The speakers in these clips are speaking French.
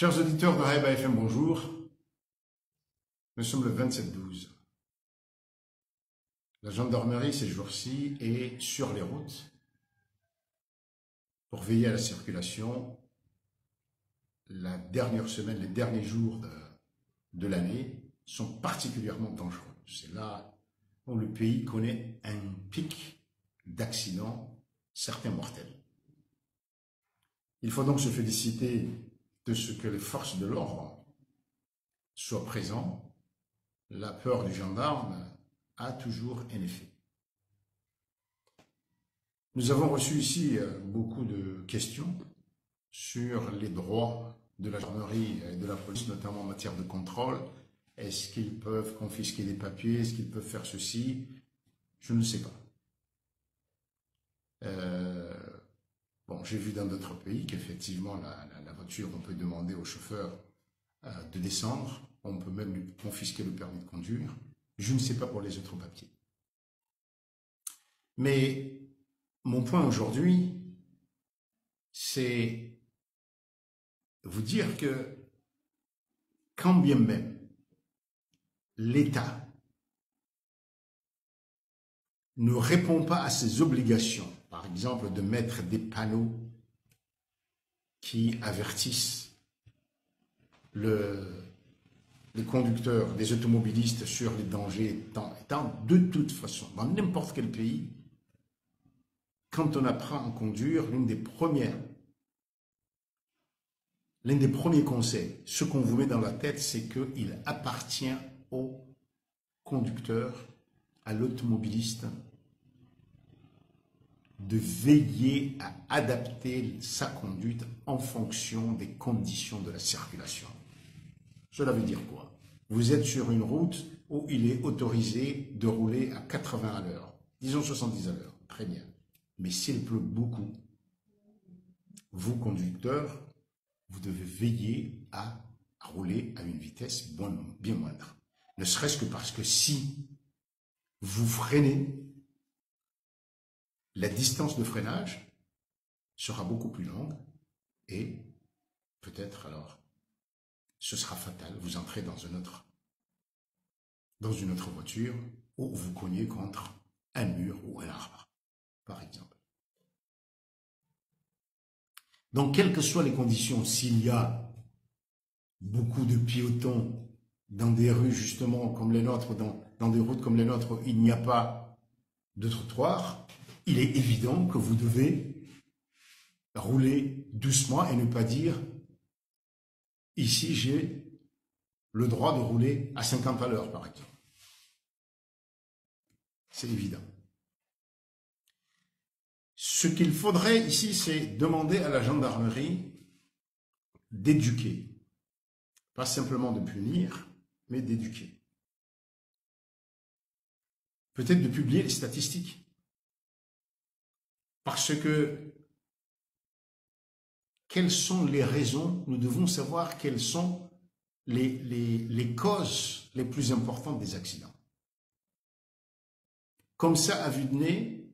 Chers auditeurs de Raïba FM, bonjour. Nous sommes le 27-12. La gendarmerie, ces jours-ci, est sur les routes pour veiller à la circulation. La dernière semaine, les derniers jours de l'année sont particulièrement dangereux. C'est là où le pays connaît un pic d'accidents, certains mortels. Il faut donc se féliciter de ce que les forces de l'ordre soient présentes. La peur du gendarme a toujours un effet. Nous avons reçu ici beaucoup de questions sur les droits de la gendarmerie et de la police, notamment en matière de contrôle. Est-ce qu'ils peuvent confisquer des papiers? Est-ce qu'ils peuvent faire ceci? Je ne sais pas. Bon, j'ai vu dans d'autres pays qu'effectivement, la voiture, on peut demander au chauffeur de descendre. On peut même lui confisquer le permis de conduire. Je ne sais pas pour les autres papiers. Mais mon point aujourd'hui, c'est vous dire que quand bien même l'État ne répond pas à ses obligations, par exemple de mettre des panneaux qui avertissent les conducteurs, les automobilistes sur les dangers, étant de toute façon, dans n'importe quel pays, quand on apprend à conduire, l'un des premiers conseils, ce qu'on vous met dans la tête, c'est qu'il appartient au conducteur, à l'automobiliste, de veiller à adapter sa conduite en fonction des conditions de la circulation. Cela veut dire quoi? Vous êtes sur une route où il est autorisé de rouler à 80 à l'heure, disons 70 à l'heure, très bien. Mais s'il pleut beaucoup, vous, conducteurs, vous devez veiller à rouler à une vitesse bien moindre. Ne serait-ce que parce que si vous freinez, la distance de freinage sera beaucoup plus longue et peut-être alors ce sera fatal. Vous entrez dans une autre voiture ou vous cognez contre un mur ou un arbre, par exemple. Donc, quelles que soient les conditions, s'il y a beaucoup de piétons dans des rues justement comme les nôtres, dans des routes comme les nôtres, où il n'y a pas de trottoir, il est évident que vous devez rouler doucement et ne pas dire « ici j'ai le droit de rouler à 50 à l'heure » par exemple. C'est évident. Ce qu'il faudrait ici, c'est demander à la gendarmerie d'éduquer. Pas simplement de punir, mais d'éduquer. Peut-être de publier les statistiques. Parce que, quelles sont les raisons? Nous devons savoir quelles sont les causes les plus importantes des accidents. Comme ça, à vue de nez,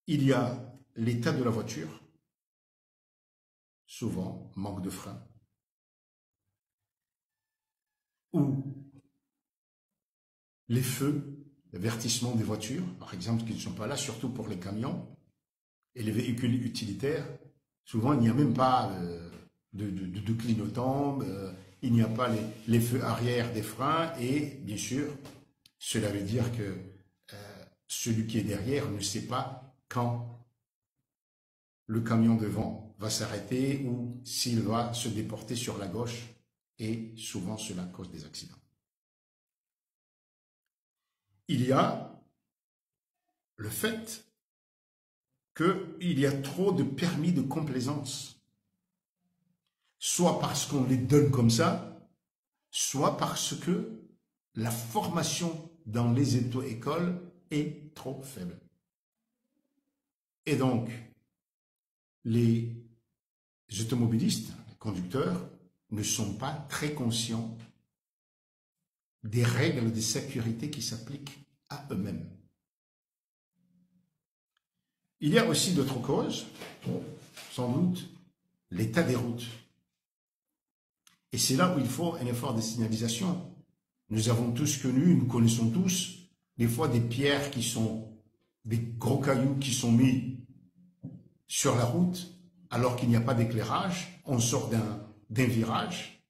il y a l'état de la voiture, souvent manque de frein, ou les feux, l'avertissement des voitures, par exemple, qui ne sont pas là, surtout pour les camions et les véhicules utilitaires. Souvent, il n'y a même pas de clignotant, il n'y a pas les feux arrière des freins et, bien sûr, cela veut dire que celui qui est derrière ne sait pas quand le camion devant va s'arrêter ou s'il va se déporter sur la gauche et souvent cela cause des accidents. Il y a le fait qu'il y a trop de permis de complaisance, soit parce qu'on les donne comme ça, soit parce que la formation dans les auto-écoles est trop faible. Et donc, les automobilistes, les conducteurs, ne sont pas très conscients des règles de sécurité qui s'appliquent à eux-mêmes. Il y a aussi d'autres causes, sans doute l'état des routes. Et c'est là où il faut un effort de signalisation. Nous avons tous connu, nous connaissons tous, des fois des pierres qui sont, des gros cailloux qui sont mis sur la route, alors qu'il n'y a pas d'éclairage, on sort d'un virage,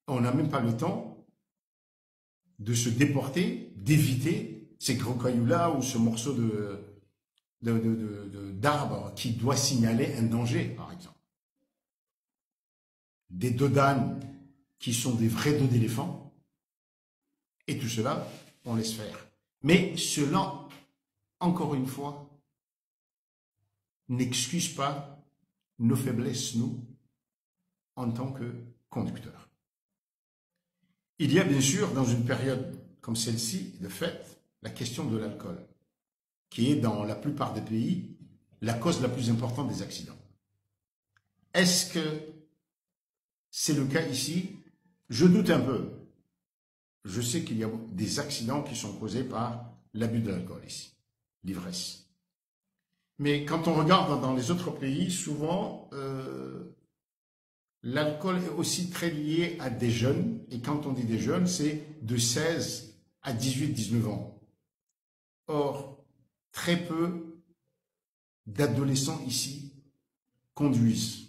on n'a même pas le temps de se déporter, d'éviter ces gros cailloux-là ou ce morceau d'arbre qui doit signaler un danger, par exemple. Des dos d'âne qui sont des vrais dos d'éléphant, et tout cela, on laisse faire. Mais cela, encore une fois, n'excuse pas nos faiblesses, nous, en tant que conducteurs. Il y a bien sûr, dans une période comme celle-ci, de fait, la question de l'alcool, qui est dans la plupart des pays la cause la plus importante des accidents. Est-ce que c'est le cas ici? Je doute un peu. Je sais qu'il y a des accidents qui sont causés par l'abus de l'alcool ici, l'ivresse. Mais quand on regarde dans les autres pays, souvent, l'alcool est aussi très lié à des jeunes. Et quand on dit des jeunes, c'est de 16 à 18-19 ans. Or, très peu d'adolescents ici conduisent.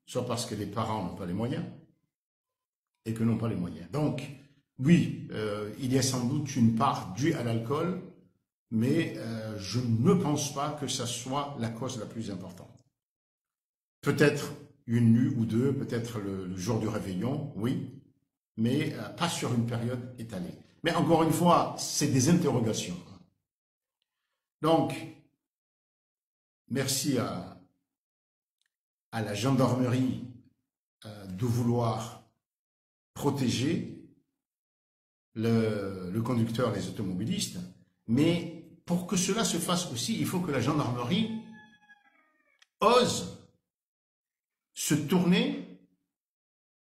Soit parce que les parents n'ont pas les moyens et que n'ont pas les moyens. Donc, oui, il y a sans doute une part due à l'alcool, mais je ne pense pas que ça soit la cause la plus importante. Peut-être une nuit ou deux, peut-être le jour du réveillon, oui, mais pas sur une période étalée. Mais encore une fois, c'est des interrogations. Donc, merci à la gendarmerie de vouloir protéger le conducteur, les automobilistes, mais pour que cela se fasse aussi, il faut que la gendarmerie ose se tourner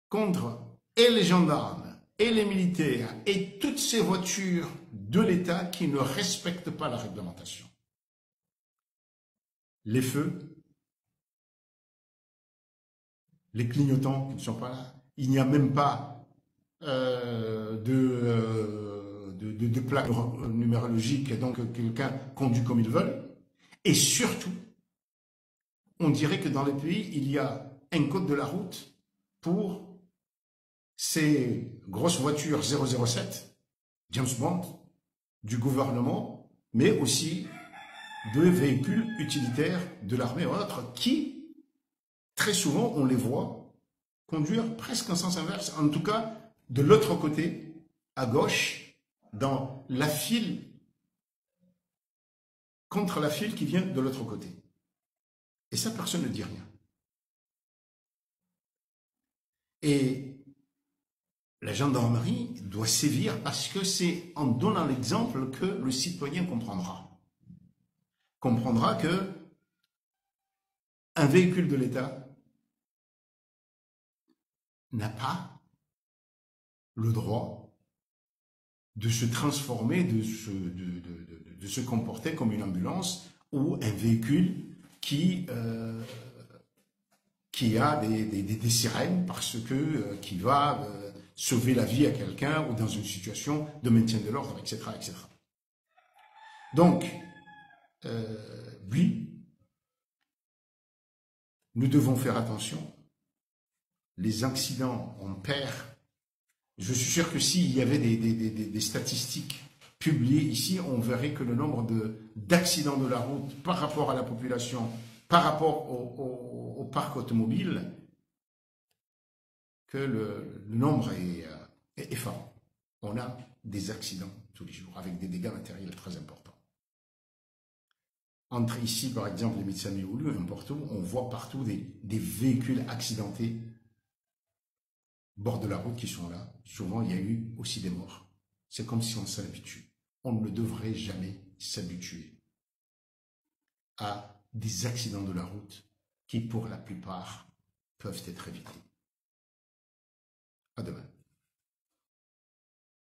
contre et les gendarmes, et les militaires, et toutes ces voitures de l'État qui ne respectent pas la réglementation. Les feux, les clignotants qui ne sont pas là, il n'y a même pas de plaque numérologique, donc quelqu'un conduit comme il veut. Et surtout, on dirait que dans le pays, il y a un code de la route pour ces grosses voitures 007, James Bond, du gouvernement, mais aussi de véhicules utilitaires de l'armée ou autres qui, très souvent, on les voit conduire presque en sens inverse, en tout cas de l'autre côté, à gauche, dans la file, contre la file qui vient de l'autre côté. Et ça, personne ne dit rien. Et la gendarmerie doit sévir parce que c'est en donnant l'exemple que le citoyen comprendra. Comprendra que un véhicule de l'État n'a pas le droit de se transformer, de se comporter comme une ambulance ou un véhicule qui a des sirènes parce que qui va sauver la vie à quelqu'un ou dans une situation de maintien de l'ordre, etc., etc. Donc, oui, nous devons faire attention. Les accidents, on perd. Je suis sûr que s'il y avait des statistiques publiées ici, on verrait que le nombre d'accidents de la route par rapport à la population, par rapport au parc automobile, que le nombre est effarant. On a des accidents tous les jours avec des dégâts matériels très importants. Entre ici, par exemple, les médecins Méoulou, n'importe où, on voit partout des véhicules accidentés bord de la route qui sont là. Souvent, il y a eu aussi des morts. C'est comme si on s'habitue. On ne devrait jamais s'habituer à des accidents de la route qui, pour la plupart, peuvent être évités. À demain.